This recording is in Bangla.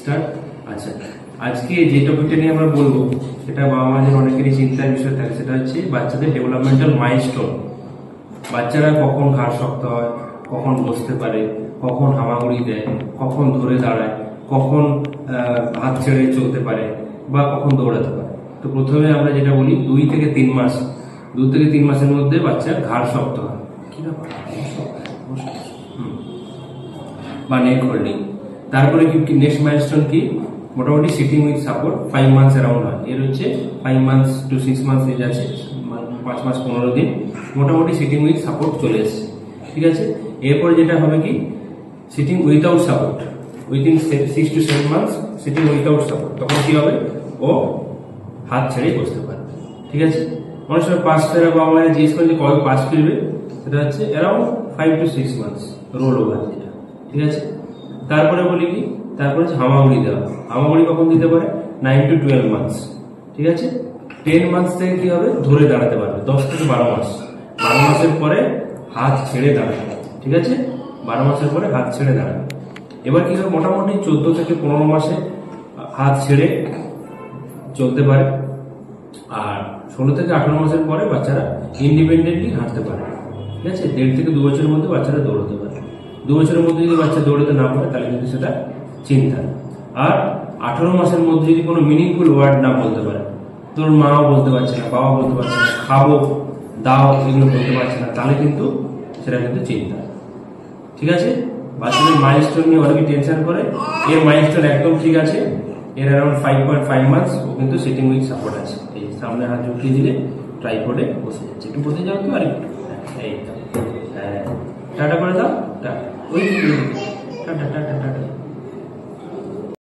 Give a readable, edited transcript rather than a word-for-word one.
স্টার্ট। আচ্ছা, আজকে যে টপিকটা নিয়ে আমরা বলবো সেটা বাবা মাদের অনেকেরই চিন্তার বিষয় থাকে, সেটা হচ্ছে বাচ্চাদের ডেভেলপমেন্টাল মাইলস্টোন। বাচ্চারা কখন ঘাড় শক্ত হয়, কখন বসতে পারে, কখন হামাগুড়ি দেয়, কখন ধরে দাঁড়ায়, কখন হাত ছেড়ে চলতে পারে বা কখন দৌড়াতে পারে। তো প্রথমে আমরা যেটা বলি 2 থেকে 3 মাস, 2 থেকে 3 মাসের মধ্যে বাচ্চার ঘাড় শক্ত হয় কি ব্যাপার বা নেক হোল্ডিং। তারপরে কি নেক্সট মাইলস্টোন কি, মোটামুটি sitting with support 5 months around হয়। এর হচ্ছে 5 মান্থস টু 6 মান্থস এজ আছে, 5 মাস 15 দিন মোটামুটি সিটিং উইথ সাপোর্ট চলে এসছে, ঠিক আছে। এরপরে যেটা হবে কি sitting without support, within 6 to 7 months sitting without support. তখন কি হবে, ও হাত ছেড়ে বসতে পারবে, ঠিক আছে। অনেক সময় পাস ফেরা বা আমরা জিজ্ঞেস করি যে কবে পাস ফিরবে, সেটা হচ্ছে around 5 to 6 months role over, যেটা, ঠিক আছে। তারপরে বলি কি, তারপরে হচ্ছে হামাগুড়ি দেওয়া। হামাগুড়ি কখন দিতে পারে, 9 to 12 মান্থস, ঠিক আছে। 10 মান্থস থেকে কি হবে, ধরে দাঁড়াতে পারবে। 10 থেকে 12 মাস, 12 মাসের পরে হাত ছেড়ে দাঁড়াবে, ঠিক আছে। 12 মাসের পরে হাত ছেড়ে দাঁড়াবে। এবার কি হবে, মোটামুটি 14 থেকে 15 মাসে হাত ছেড়ে চলতে পারে। আর 16 থেকে 18 মাসের পরে বাচ্চারা ইন্ডিপেন্ডেন্টলি হাঁটতে পারে, ঠিক আছে। 1.5 থেকে 2 বছরের মধ্যে বাচ্চারা দৌড়াতে পারে। 2 বছরের মধ্যে যদি বাচ্চা দৌড়াতে না পারে তাহলে কিন্তু সেটা চিন্তা। আর 18 মাসের মধ্যে যদি কোনো মিনিংফুল ওয়ার্ড না বলতে পারে, তোর মাও বলতে পারছে না, বাবা বলতে পারছে না, খাবো দাও এগুলো বলতে পারছে না, তাহলে কিন্তু সেটা কিন্তু চিন্তা, ঠিক আছে। বাচ্চাদের মাইলস্টোন নিয়ে অনেকে টেনশন করে, এর মাইলস্টোন একদম ঠিক আছে, এর অ্যারাউন্ড 5.5 মান্থস ও কিন্তু সিটিং উইথ সাপোর্ট আছে। এই সামনে হাত ঝুঁকিয়ে দিলে ট্রাইপডে বসে যাচ্ছে, একটু বসে যাও তো, আর একটু এই হ্যাঁ টাটা করে দাও, টাটা, ওই টাটা টাটা টাটা।